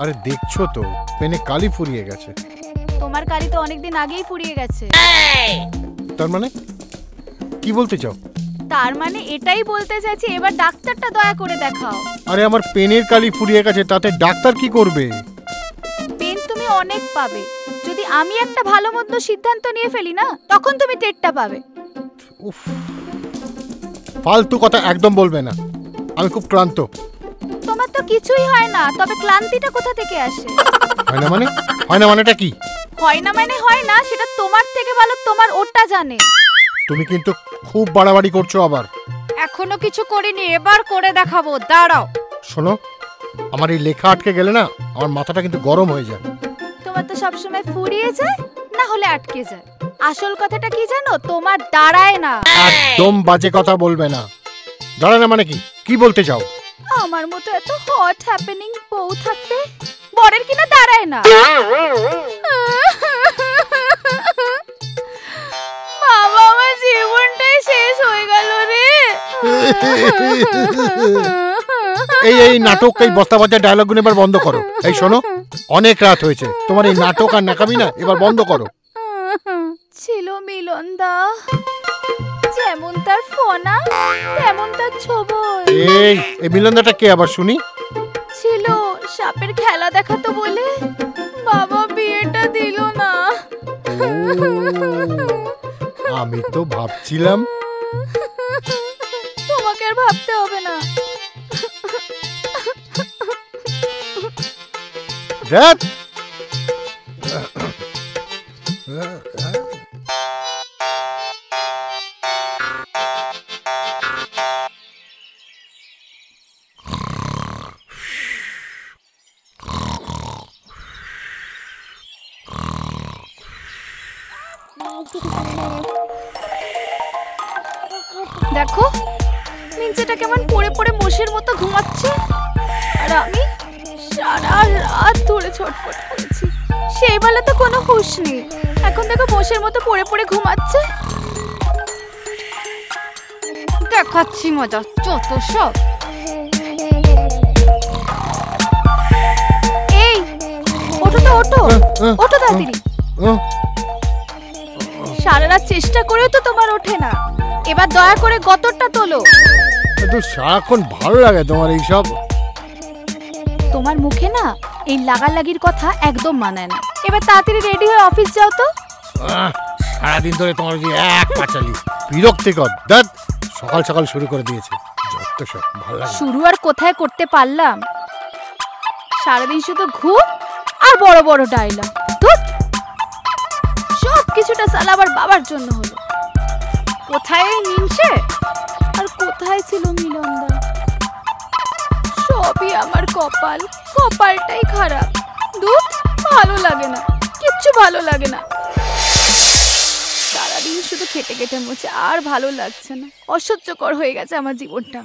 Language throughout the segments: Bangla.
আরে দেখছো তো পেনে কালি ফুরিয়ে গেছে। তোমার কালি তো অনেকদিন আগেই ফুরিয়ে গেছে। তার মানে কি বলতে চাও? তার মানে এটাই বলতে চাইছি এবার ডাক্তারটা দয়া করে দেখাও। আরে আমার পেনের কালি ফুরিয়ে গেছে, তাতে ডাক্তার কি করবে? পেন তুমি অনেক পাবে, যদি আমি একটা ভালো মন্দ সিদ্ধান্ত নিয়ে ফেলি না তখন তুমি টেটটা পাবে। উফ, ফালতু কথা একদম বলবে না, আমি খুব ক্লান্ত। তোমার তো কিছুই হয় না, তবে ক্লান্তিটা কোথা থেকে আসে? হয় না মানে? হয় না মানেটা কি? হয় না মানে হয় না, সেটা তোমার থেকে ভালো তোমার ওটা জানে। তুমি কিন্তু খুব বাড়াবাড়ি করছো আবার। এখনো কিছু করিনি, এবার করে দেখাবো, দাঁড়াও। শোনো, আমার এই লেখা আটকে গেলে না আমার মাথাটা কিন্তু গরম হয়ে যায়। তোমার তো সবসময় ফুরিয়ে যায় না হলে আটকে যায়। আসল কথাটা কি জানো, তোমার দাঁড়ায় না। একদম বাজে কথা বলবে না। দাঁড়ায় না মানে কি? কি বলতে চাও? আমার মতো এত হট হ্যাপেনিং বউ থাকতে বরের কিনা দাঁড়ায় না। বাবা, আমার জীবনটাই শেষ হয়ে গেল রে। এই নাটক, এই বস্তা বাজার ডায়লগ গুলো এবার বন্ধ করো। এই শোনো, অনেক রাত হয়েছে, তোমার এই নাটক আর নাকামি না এবার বন্ধ করো। ছিল মিলনদা, যেমন তার ফোনা তেমন তার ছবল। এই মিলনদাটা কে আবার শুনি? ছিল, সাপের খেলা দেখাতো বলে বাবা বিয়েটা দিল না। আমি তো ভাবছিলাম। তোমাকে আর ভাবতে হবে না। দেখ, দেখো মিঞ্চেটা কেমন পড়ে পড়ে মোষের মতো ঘুমাচ্ছে, আর আমি সারা রাত ধরে ছটফট করেছি, সেই বেলা তো কোনো হুঁশ নেই। এখন দেখো মোষের মতো পড়ে পড়ে ঘুমাচ্ছে। দেখাচ্ছি মজা, যত সব। এই ওঠো তো, ওঠো ওঠো তাড়াতাড়ি। সারা রাত চেষ্টা করেও তো তোমার ওঠে না, এবার দয়া করে গতরটা তোলো। তো সারাক্ষণ ভালো লাগে তোমার এইসব। তোমার মুখে না এই লাগালাগির কথা একদম মানায় না। এবার তাড়াতাড়ি রেডি হয়ে অফিস যাও তো। সারাদিন ধরে তোমার যে এক পাঁচালি, বিরক্তিকর। দেখ, সকাল সকাল শুরু করে দিয়েছে, যত সব ভালো লাগে। শুরু আর কোথায় করতে পারলাম, সারাদিন শুধু ঘুম আর বড় বড় ডায়লগ। সব কিছুটা সালা আবার বাবার জন্য হলো। কোথায় মিনছে আর কোথায় ছিল মিলনদা? সবই আমার কপাল, কপালটাই খারাপ। দুধ ভালো লাগে না, কিচ্ছু ভালো লাগে না। সারাদিন শুধু খেটে খেটে মুছে, আর ভালো লাগছে না। অসহ্যকর হয়ে গেছে আমার জীবনটা।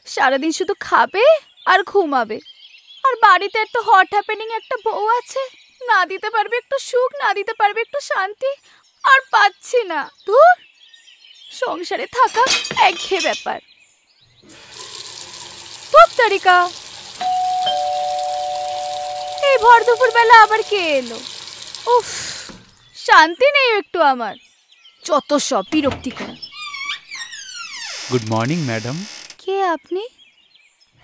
সারাদিন শুধু খাবে আর ঘুমাবে, আর বাড়িতে এত হট হ্যাপেনিং একটা বউ আছে, না দিতে পারবে একটু সুখ, না দিতে পারবে একটু শান্তি, আর পাচ্ছি না। ধুর, সংসারে থাকা একঘেয়ে ব্যাপার। তারিকা, এই ভর দুপুর বেলা আবার কে এলো? উফ, শান্তি নেই একটু আমার, যত সব বিরক্তিকর। Good morning madam. কে আপনি?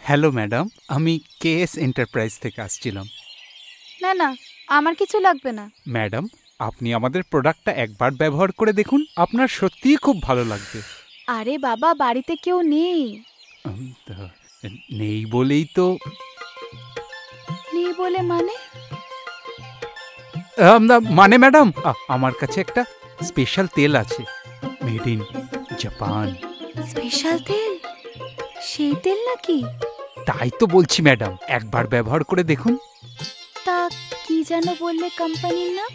হ্যালো ম্যাডাম, আমি কেএস এন্টারপ্রাইজ থেকে আসছিলাম। না না, আমার কিছু লাগবে না। ম্যাডাম, আপনি আমাদের প্রোডাক্টটা একবার ব্যবহার করে দেখুন, আপনার সত্যিই খুব ভালো লাগবে। আরে বাবা, বাড়িতে কেউ নেই। নেই বলেই তো। নেই বলে মানে? মানে ম্যাডাম, আমার কাছে একটা স্পেশাল তেল আছে, মেড ইন জাপান। স্পেশাল তেল? সেই তেল নাকি? তাই তো বলছি ম্যাডাম, একবার ব্যবহার করে দেখুন। তা কি যেন বললে কোম্পানির নাম?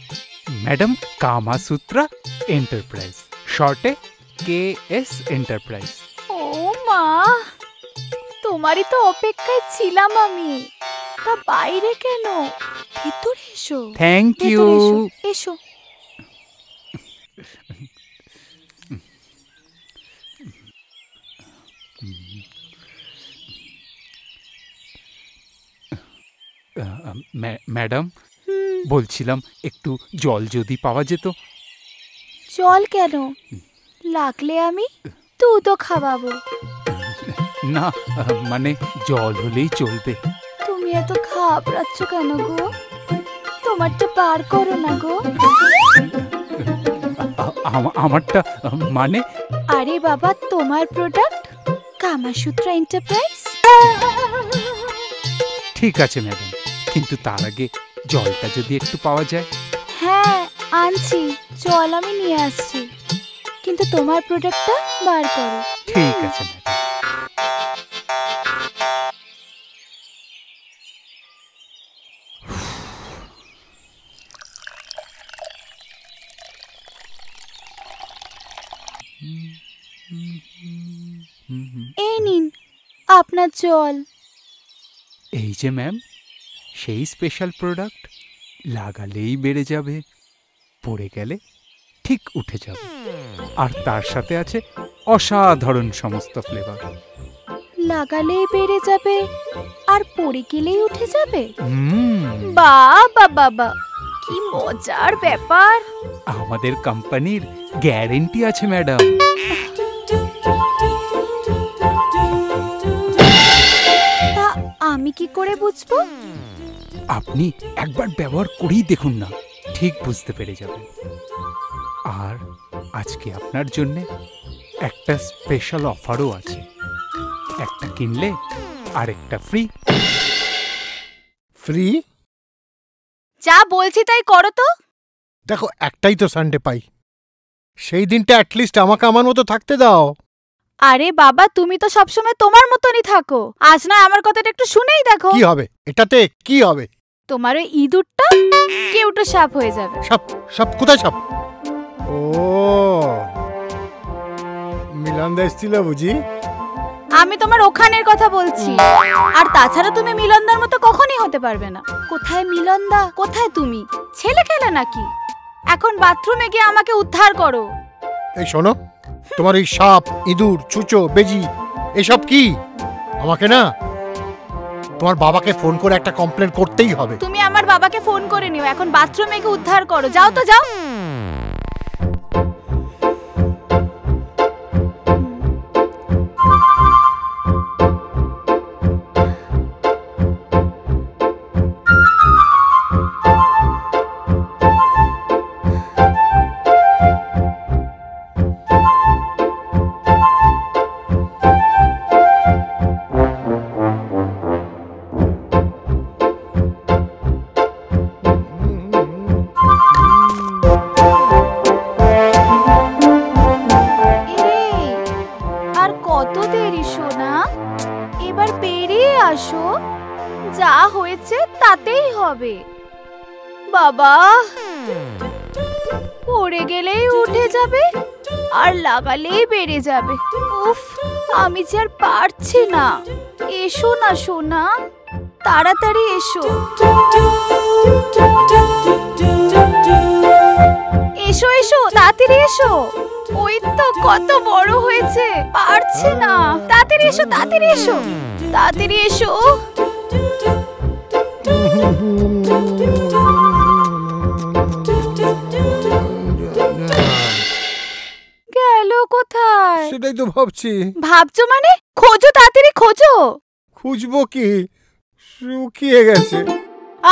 ম্যাডাম, কামাসূত্রা এন্টারপ্রাইজ, শর্টে KS এন্টারপ্রাইজ। ও মা, তোমারই তো অপেক্ষায় ছিলাম আমি। তা বাইরে কেন? ভেতরে এসো। Thank you. ভেতরে এসো, এসো। ম্যাডাম, বলছিলাম একটু জল যদি পাওয়া যেত। জল কেন? লাগলে আমি দুধও খাওয়াবো। না, মানে জল হলেই চলবে। তুমি এত ঘাবড়াচ্ছ কেন গো? তোমারটা বার করো না গো। আমারটা মানে? আরে বাবা, তোমার প্রোডাক্ট কামাসূত্রা এন্টারপ্রাইজ। ঠিক আছে ম্যাডাম, কিন্তু তার আগে জলটা যদি একটু পাওয়া যায়। হ্যাঁ আনছি, জল আমি নিয়ে আসছি, কিন্তু তোমার প্রোডাক্টটা বার করো। ঠিক আছে ম্যাডাম। এই নিন আপনার জল। এই যে ম্যাম, সেই স্পেশাল প্রোডাক্ট, লাগালেই বেড়ে যাবে, পড়ে গেলে ঠিক উঠে যাবে, আর তার সাথে আছে অসাধারণ সমস্ত ফ্লেভার। লাগালেই বেড়ে যাবে আর পড়ে গেলেই উঠে যাবে? হুম, বাবা বাবা, কি মজার ব্যাপার। আমাদের কোম্পানির গ্যারেন্টি আছে ম্যাডাম। তা আমি কি করে বুঝবো? আপনি একবার ব্যবহার করেই দেখুন না, ঠিক বুঝতে পেরে যাবেন। আর আজকে আপনার জন্য একটা স্পেশাল অফারও আছে, একটা কিনলে আরেকটা ফ্রি। ফ্রি? যা বলছি তাই করো তো। দেখো, একটাই তো সানডে পাই, সেই দিনটা অ্যাটলিস্ট আমাকে আমার মতো থাকতে দাও। আরে বাবা, তুমি তো সবসময় তোমার মতনই থাকো, আজ না আমার কথাটা একটু শুনেই দেখো। কি হবে এটাতে? কি হবে? তোমার ওই ইঁদুরটা কেউটো সাপ হয়ে যাবে। সাপ? সাপ কোথায় সাপ? ও, মিলনদা এসেছিল বুঝি? আমি তোমার ওখানের কথা বলছি। আর তাছাড়া তুমি মিলনদার মতো কখনই হতে পারবে না। কোথায় মিলনদা, কোথায় তুমি? ছেলে খেলে নাকি? এখন বাথরুমে গিয়ে আমাকে উদ্ধার করো। এই শোনো, তোমার এই সাপ, ইঁদুর, ছুঁচো, বেজি এসব কি? আমাকে না তোমার বাবাকে ফোন করে একটা কমপ্লেন করতেই হবে। তুমি আমার বাবাকে ফোন করে নিও, এখন বাথরুমে গিয়ে উদ্ধার করো। যাও তো যাও। যা হয়েছে তাতেই হবে। বাবা, পড়ে গেলেই উঠে যাবে আর লাগালেই বেড়ে যাবে। উফ, আমি যে আর পারছি না। এসো না সোনা, তাড়াতাড়ি এসো। এসো এসো, তাড়াতাড়ি এসো। ওই তো কত বড় হয়েছে, পারছি না। তাড়াতাড়ি এসো, তাড়াতাড়ি এসো, তাড়াতাড়ি এসো। গেল কোথায়? সেটাই তো ভাবছি। ভাবছো মানে? খোঁজো, তাড়াতাড়ি খোঁজো। খুঁজবো কি? শুকিয়ে গেছে।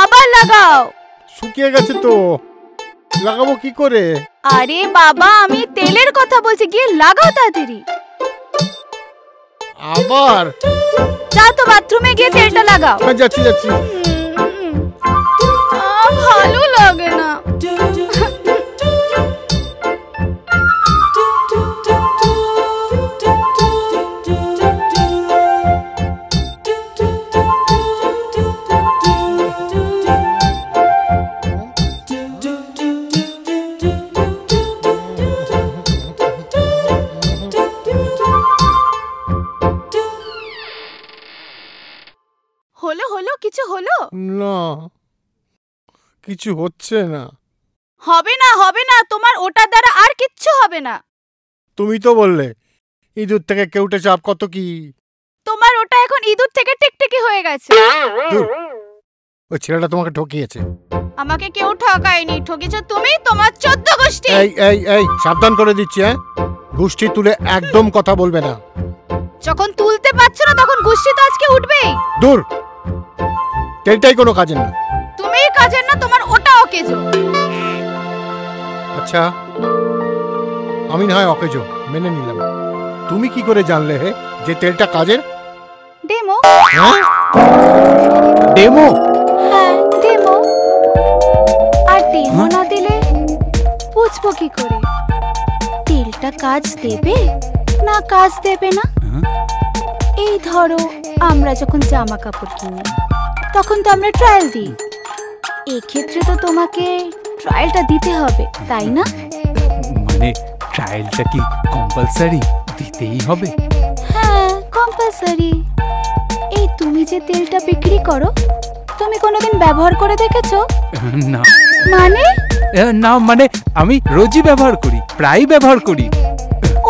আবার লাগাও। শুকিয়ে গেছে তো, লাগাবো কি করে? আরে বাবা, আমি তেলের কথা বলছি, গিয়ে লাগাও তাড়াতাড়ি। আবার? যাও তো বাথরুমে গিয়ে তেলটা লাগাও। যাচ্ছি যাচ্ছি। ভালো লাগে না। কিছু হচ্ছে না। হবে না হবে না, তোমার ওটার দ্বারা আর কিচ্ছু হবে না। তুমি তো বললে ইঁদুর থেকে কেউটে চাপ কত কি। তোমার ওটা এখন ইঁদুর থেকে টিকটিকি হয়ে গেছে। ধুর, ওই ছেলেটা তোমাকে ঠকিয়েছে। আমাকে কেউ ঠকায়নি, ঠকেছো তুমি, তোমার 14 গোষ্ঠী। এই এই এই সাবধান করে দিচ্ছি, হ্যাঁ? গোষ্ঠী তুলে একদম কথা বলবে না। যখন তুলতে পারছো না তখন গোষ্ঠী তো আজকে উঠবেই। দূর, তেলটাই কোনো কাজের না। তুমিই কাজের না, তোমার ওটা অকেজো। আচ্ছা, আমি না হয় অকেজো মেনে নিলাম। তুমি কি করে জানলে হে যে তেলটা কাজের? ডেমো। হ্যাঁ, ডেমো? হ্যাঁ, ডেমো। আর ডেমো না দিলে বুঝবো কি করে তেলটা কাজ দেবে না কাজ দেবে না? এই ধরো, আমরা যখন জামা কাপড় কিনি তখন তো আমরা ট্রায়াল দিই। এক্ষেত্রে তো তোমাকে ট্রায়ালটা দিতে হবে, তাই না? মানে ট্রায়ালটা কি কম্পালসারি দিতেই হবে? হ্যাঁ, কম্পালসারি। এই তুমি যে তেলটা বিক্রি করো, তুমি কোনোদিন ব্যবহার করে দেখেছো? না মানে? না মানে আমি রোজই ব্যবহার করি, প্রায় ব্যবহার করি।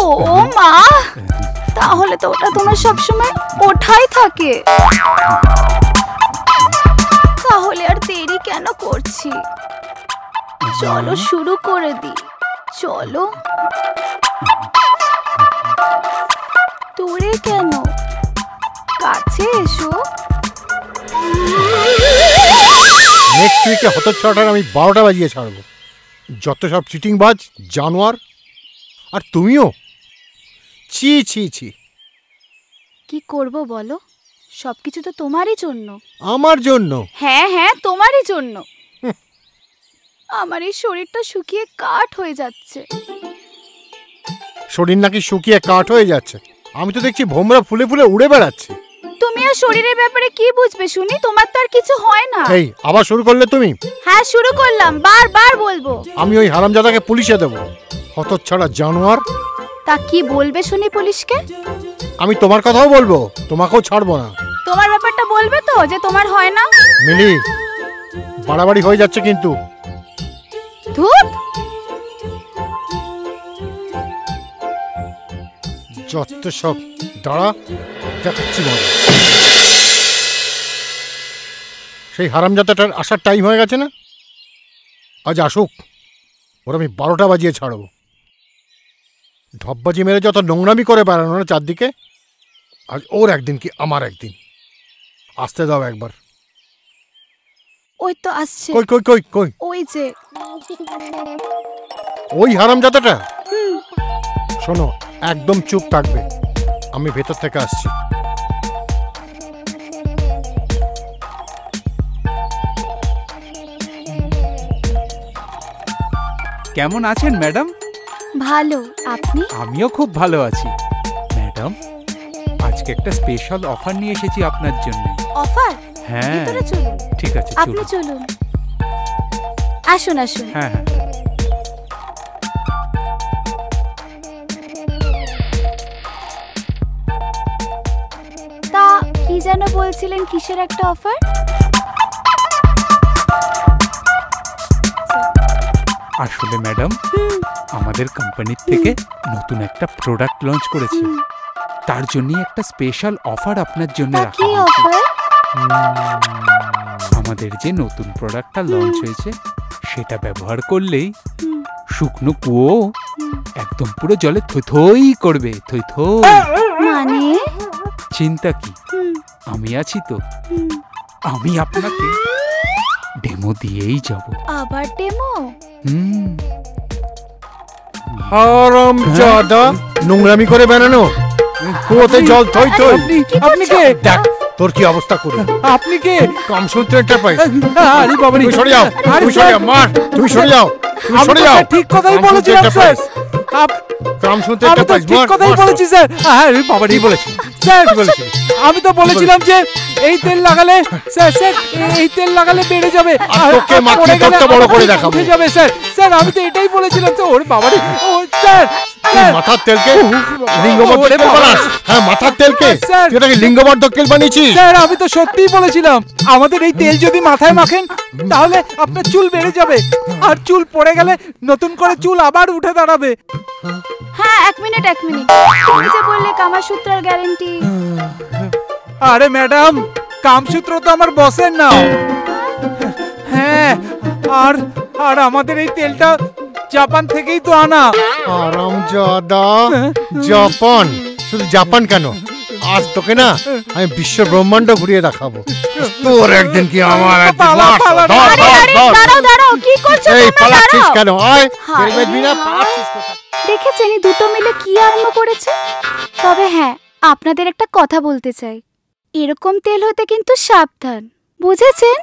ও মা, তাহলে তো ওটা তোমার সবসময় ওঠাই থাকে। তাহলে আর দেরি কেন করছি? চলো শুরু করে দিই। চলো। দূরে কেন, কাছে এসো। নেক্সট উইকে হতচ্ছাটার আমি 12টা বাজিয়ে ছাড়বো। যত সব চিটিংবাজ জানোয়ার। আর তুমিও, ছি ছি ছি। কি করব বলো, সবকিছু তো তোমারই জন্য। আমার জন্য? হ্যাঁ হ্যাঁ, তোমারই জন্য। আমার এই শরীরটা শুকিয়ে কাঠ হয়ে যাচ্ছে। শরীর নাকি শুকিয়ে কাঠ হয়ে যাচ্ছে? আমি তো দেখছি ভোমরা ফুলে ফুলে উড়ে বেড়াচ্ছে। তুমি আর শরীরের ব্যাপারে কি বুঝবে শুনি? তোমার তো আর কিছু হয় না। এই আবার শুরু করলে তুমি? হ্যাঁ, শুরু করলাম, বারবার বলবো। আমি ওই হারামজাদাকে পুলিশে দেবো। হতচ্ছাড়া জানোয়ার। তা কি বলবে শুনি পুলিশকে? আমি তোমার কথাও বলবো, তোমাকেও ছাড়বো না। তোমার ব্যাপারটা বলবে তো, যে তোমার হয় না? মিলি, বাড়াবাড়ি হয়ে যাচ্ছে কিন্তু। ধুত, যত সব। দাঁড়া, দেখাচ্ছি মজা। সেই হারামজাদাটার আসার টাইম হয়ে গেছে না? আজ আসুক, ওর আমি 12টা বাজিয়ে ছাড়বো। ঢপবাজি মেরে যত নোংরামি করে বেড়ানো না চারদিকে, আজ ওর একদিন কি আমার একদিন। আসতে দাও একবার। ওই তো আসছে। কই কই কই কই? ওই যে। ওই হারামজাদাটা? শোনো, একদম চুপ থাকবে, আমি ভেতর থেকে আসছি। কেমন আছেন ম্যাডাম? ভালো, আপনি? আমিও খুব ভালো আছি ম্যাডাম। আজকে একটা স্পেশাল অফার নিয়ে এসেছি আপনার জন্য। অফার? হ্যাঁ, ভিতরে চলুন। ঠিক আছে, আপনি চলুন। আসুন আসুন। হ্যাঁ হ্যাঁ। তা কি যেন বলছিলেন, কিসের একটা অফার? আসলে ম্যাডাম, আমাদের কোম্পানির থেকে নতুন একটা প্রোডাক্ট লঞ্চ করেছে, তার জন্য একটা স্পেশাল অফার আপনার জন্য রাখা কি হয়েছে। অফার? আমাদের যে নতুন প্রোডাক্টটা লঞ্চ হয়েছে সেটা ব্যবহার করলেই শুকনো কুয়ো একদম পুরো জলে থই থই করবে, থই থই। মানে? চিন্তা কি, আমি আছি তো। আমি আপনাকে ডেমো দিয়েই যাব। আবার ডেমো? হারামজাদা, নোংরামি করে বেড়ানো, কুয়োতে জল থই থই। আপনি কে? দেখ তোর কি অবস্থা করে। আপনি কে? কামসূত্র এন্টারপ্রাইজ। আরে বাবা রে, তুমি সরে যাও, তুমি সরে যাও, মার, তুমি সরে যাও, তুমি সরে যাও। ঠিক কথাই বলেছিলাম স্যার। কামসূত্র আমি তো এন্টারপ্রাইজ, ঠিক কথাই বলেছি স্যার। আরে বাবা রে, বলেছি স্যার আমি তো বলেছিলাম যে এই তেল লাগালে স্যার এই তেল লাগালে বেড়ে যাবে, আর তোকে মাটি কত বড় করে দেখাবো। উঠে যাবে স্যার। স্যার আমি তো এটাই বলেছিলাম তো। ওরে বাবা রে, ও স্যার স্যার। মাথার তেলকে লিঙ্গবর্ধক তেল বানাস? হ্যাঁ, মাথার তেলকে স্যার। তুই এটাকে লিঙ্গবর্ধক তেল বানিয়েছিস? স্যার আমি তো সত্যিই বলেছিলাম আমাদের এই তেল যদি মাথায় মাখেন তাহলে আপনার চুল বেড়ে যাবে আর চুল পড়ে গেলে নতুন করে চুল আবার উঠে দাঁড়াবে। হ্যাঁ, এক মিনিট তুমি যে বললে কামাসূত্রার গ্যারেন্টি। আরে ম্যাডাম, কামসূত্র তো আমার বসের নাম। হ্যাঁ, আর আর আমাদের এই তেলটা জাপান থেকেই তো আনা। আরামজাদা, জাপান? শুধু জাপান কেন, আজ তোকে না আমি বিশ্ব ব্রহ্মাণ্ড ঘুরিয়ে দেখাবো। তোর একদিন কি আমার একদিন। পালা, পালা, ধর, আরে ধর, আরে, ধর। দাঁড়াও কি করছো এই তোমরা? পালাচ্ছিস কেন? আয়, হায় তেল বেচবি না, রে। পালাচ্ছিস কোথায়? দেখেছেন এই দুটো মিলে কি আরম্ভ করেছে। তবে হ্যাঁ, আপনাদের একটা কথা বলতে চাই, এরকম তেল হতে কিন্তু সাবধান, বুঝেছেন?